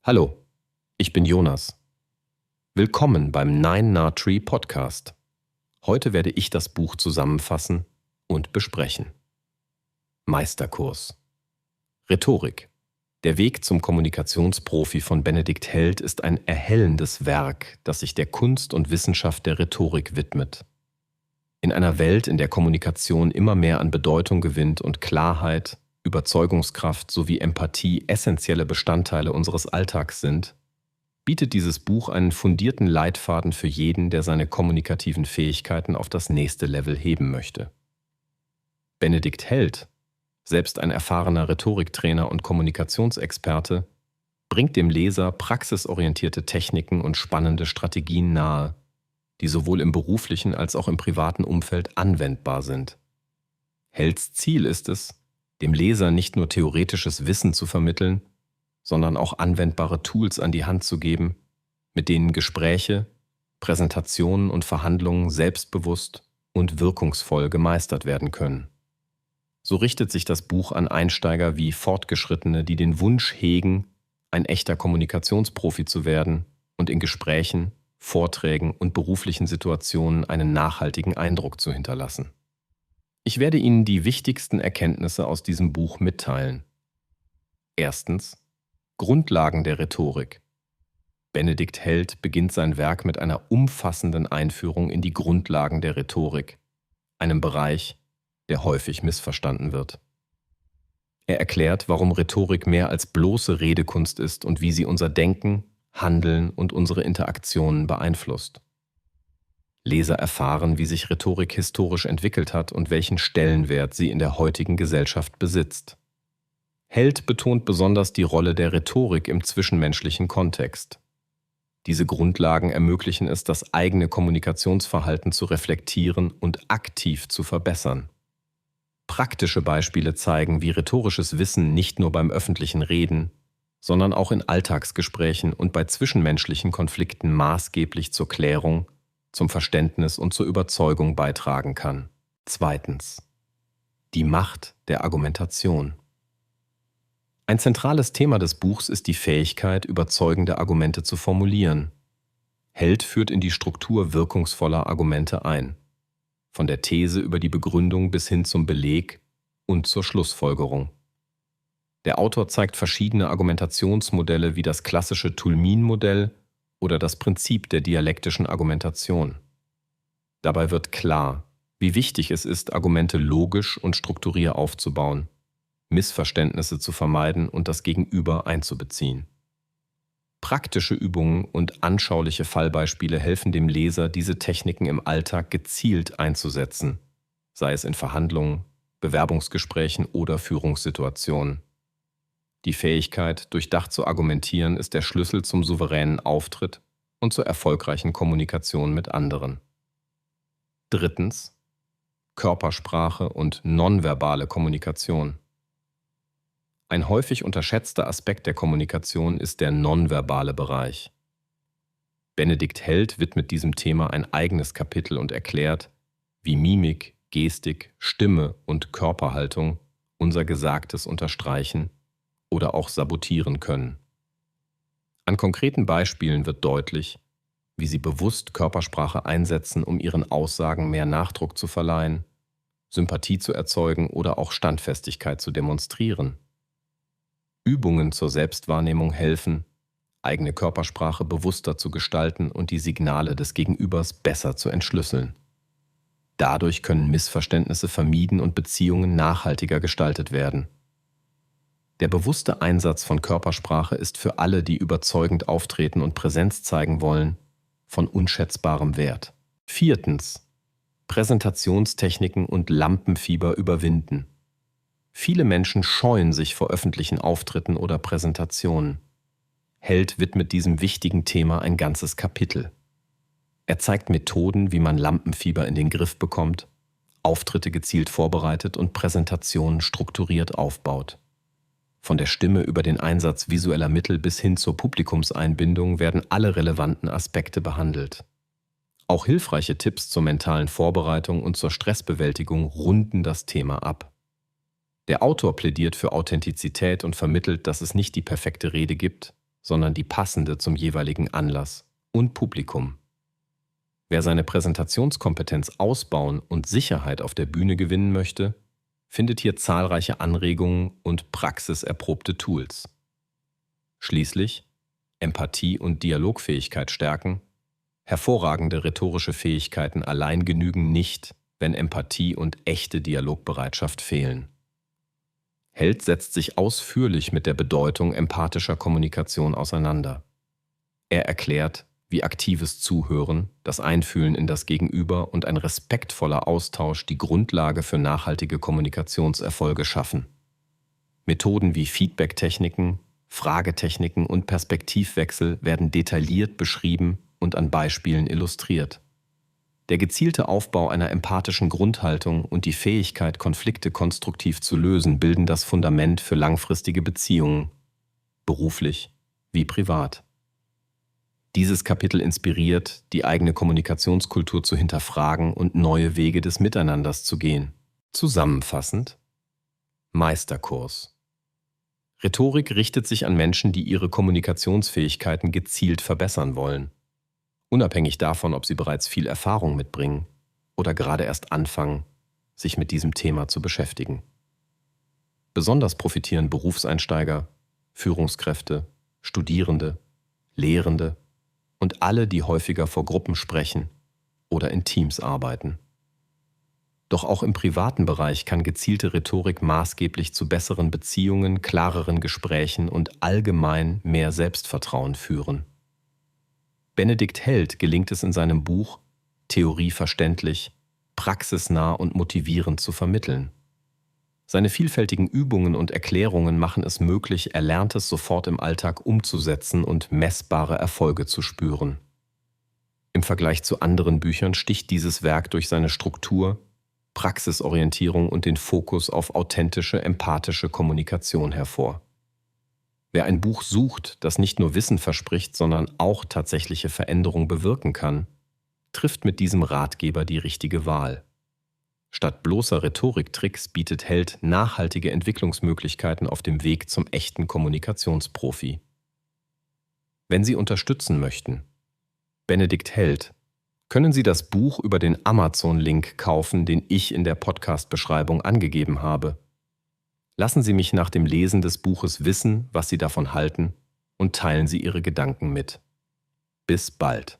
Hallo, ich bin Jonas. Willkommen beim Nine Na Tree Podcast. Heute werde ich das Buch zusammenfassen und besprechen. Meisterkurs. Rhetorik. Der Weg zum Kommunikationsprofi von Benedikt Held ist ein erhellendes Werk, das sich der Kunst und Wissenschaft der Rhetorik widmet. In einer Welt, in der Kommunikation immer mehr an Bedeutung gewinnt und Klarheit, Überzeugungskraft sowie Empathie essentielle Bestandteile unseres Alltags sind, bietet dieses Buch einen fundierten Leitfaden für jeden, der seine kommunikativen Fähigkeiten auf das nächste Level heben möchte. Benedikt Held, selbst ein erfahrener Rhetoriktrainer und Kommunikationsexperte, bringt dem Leser praxisorientierte Techniken und spannende Strategien nahe, die sowohl im beruflichen als auch im privaten Umfeld anwendbar sind. Helds Ziel ist es, dem Leser nicht nur theoretisches Wissen zu vermitteln, sondern auch anwendbare Tools an die Hand zu geben, mit denen Gespräche, Präsentationen und Verhandlungen selbstbewusst und wirkungsvoll gemeistert werden können. So richtet sich das Buch an Einsteiger wie Fortgeschrittene, die den Wunsch hegen, ein echter Kommunikationsprofi zu werden und in Gesprächen, Vorträgen und beruflichen Situationen einen nachhaltigen Eindruck zu hinterlassen. Ich werde Ihnen die wichtigsten Erkenntnisse aus diesem Buch mitteilen. Erstens: Grundlagen der Rhetorik. Benedikt Held beginnt sein Werk mit einer umfassenden Einführung in die Grundlagen der Rhetorik, einem Bereich, der häufig missverstanden wird. Er erklärt, warum Rhetorik mehr als bloße Redekunst ist und wie sie unser Denken, Handeln und unsere Interaktionen beeinflusst. Leser erfahren, wie sich Rhetorik historisch entwickelt hat und welchen Stellenwert sie in der heutigen Gesellschaft besitzt. Held betont besonders die Rolle der Rhetorik im zwischenmenschlichen Kontext. Diese Grundlagen ermöglichen es, das eigene Kommunikationsverhalten zu reflektieren und aktiv zu verbessern. Praktische Beispiele zeigen, wie rhetorisches Wissen nicht nur beim öffentlichen Reden, sondern auch in Alltagsgesprächen und bei zwischenmenschlichen Konflikten maßgeblich zur Klärung, zum Verständnis und zur Überzeugung beitragen kann. Zweitens: Die Macht der Argumentation. Ein zentrales Thema des Buchs ist die Fähigkeit, überzeugende Argumente zu formulieren. Held führt in die Struktur wirkungsvoller Argumente ein, von der These über die Begründung bis hin zum Beleg und zur Schlussfolgerung. Der Autor zeigt verschiedene Argumentationsmodelle wie das klassische Toulmin-Modell oder das Prinzip der dialektischen Argumentation. Dabei wird klar, wie wichtig es ist, Argumente logisch und strukturiert aufzubauen, Missverständnisse zu vermeiden und das Gegenüber einzubeziehen. Praktische Übungen und anschauliche Fallbeispiele helfen dem Leser, diese Techniken im Alltag gezielt einzusetzen, sei es in Verhandlungen, Bewerbungsgesprächen oder Führungssituationen. Die Fähigkeit, durchdacht zu argumentieren, ist der Schlüssel zum souveränen Auftritt und zur erfolgreichen Kommunikation mit anderen. Drittens: Körpersprache und nonverbale Kommunikation. Ein häufig unterschätzter Aspekt der Kommunikation ist der nonverbale Bereich. Benedikt Held widmet diesem Thema ein eigenes Kapitel und erklärt, wie Mimik, Gestik, Stimme und Körperhaltung unser Gesagtes unterstreichen oder auch sabotieren können. An konkreten Beispielen wird deutlich, wie sie bewusst Körpersprache einsetzen, um ihren Aussagen mehr Nachdruck zu verleihen, Sympathie zu erzeugen oder auch Standfestigkeit zu demonstrieren. Übungen zur Selbstwahrnehmung helfen, eigene Körpersprache bewusster zu gestalten und die Signale des Gegenübers besser zu entschlüsseln. Dadurch können Missverständnisse vermieden und Beziehungen nachhaltiger gestaltet werden. Der bewusste Einsatz von Körpersprache ist für alle, die überzeugend auftreten und Präsenz zeigen wollen, von unschätzbarem Wert. Viertens: Präsentationstechniken und Lampenfieber überwinden. Viele Menschen scheuen sich vor öffentlichen Auftritten oder Präsentationen. Held widmet diesem wichtigen Thema ein ganzes Kapitel. Er zeigt Methoden, wie man Lampenfieber in den Griff bekommt, Auftritte gezielt vorbereitet und Präsentationen strukturiert aufbaut. Von der Stimme über den Einsatz visueller Mittel bis hin zur Publikumseinbindung werden alle relevanten Aspekte behandelt. Auch hilfreiche Tipps zur mentalen Vorbereitung und zur Stressbewältigung runden das Thema ab. Der Autor plädiert für Authentizität und vermittelt, dass es nicht die perfekte Rede gibt, sondern die passende zum jeweiligen Anlass und Publikum. Wer seine Präsentationskompetenz ausbauen und Sicherheit auf der Bühne gewinnen möchte, findet hier zahlreiche Anregungen und praxiserprobte Tools. Schließlich Empathie und Dialogfähigkeit stärken. Hervorragende rhetorische Fähigkeiten allein genügen nicht, wenn Empathie und echte Dialogbereitschaft fehlen. Held setzt sich ausführlich mit der Bedeutung empathischer Kommunikation auseinander. Er erklärt, wie aktives Zuhören, das Einfühlen in das Gegenüber und ein respektvoller Austausch die Grundlage für nachhaltige Kommunikationserfolge schaffen. Methoden wie Feedback-Techniken, Fragetechniken und Perspektivwechsel werden detailliert beschrieben und an Beispielen illustriert. Der gezielte Aufbau einer empathischen Grundhaltung und die Fähigkeit, Konflikte konstruktiv zu lösen, bilden das Fundament für langfristige Beziehungen, beruflich wie privat. Dieses Kapitel inspiriert, die eigene Kommunikationskultur zu hinterfragen und neue Wege des Miteinanders zu gehen. Zusammenfassend: Meisterkurs. Rhetorik richtet sich an Menschen, die ihre Kommunikationsfähigkeiten gezielt verbessern wollen. Unabhängig davon, ob sie bereits viel Erfahrung mitbringen oder gerade erst anfangen, sich mit diesem Thema zu beschäftigen. Besonders profitieren Berufseinsteiger, Führungskräfte, Studierende, Lehrende und alle, die häufiger vor Gruppen sprechen oder in Teams arbeiten. Doch auch im privaten Bereich kann gezielte Rhetorik maßgeblich zu besseren Beziehungen, klareren Gesprächen und allgemein mehr Selbstvertrauen führen. Benedikt Held gelingt es in seinem Buch, Theorie verständlich, praxisnah und motivierend zu vermitteln. Seine vielfältigen Übungen und Erklärungen machen es möglich, Erlerntes sofort im Alltag umzusetzen und messbare Erfolge zu spüren. Im Vergleich zu anderen Büchern sticht dieses Werk durch seine Struktur, Praxisorientierung und den Fokus auf authentische, empathische Kommunikation hervor. Wer ein Buch sucht, das nicht nur Wissen verspricht, sondern auch tatsächliche Veränderung bewirken kann, trifft mit diesem Ratgeber die richtige Wahl. Statt bloßer Rhetoriktricks bietet Held nachhaltige Entwicklungsmöglichkeiten auf dem Weg zum echten Kommunikationsprofi. Wenn Sie unterstützen möchten, Benedikt Held, können Sie das Buch über den Amazon-Link kaufen, den ich in der Podcast-Beschreibung angegeben habe. Lassen Sie mich nach dem Lesen des Buches wissen, was Sie davon halten, und teilen Sie Ihre Gedanken mit. Bis bald.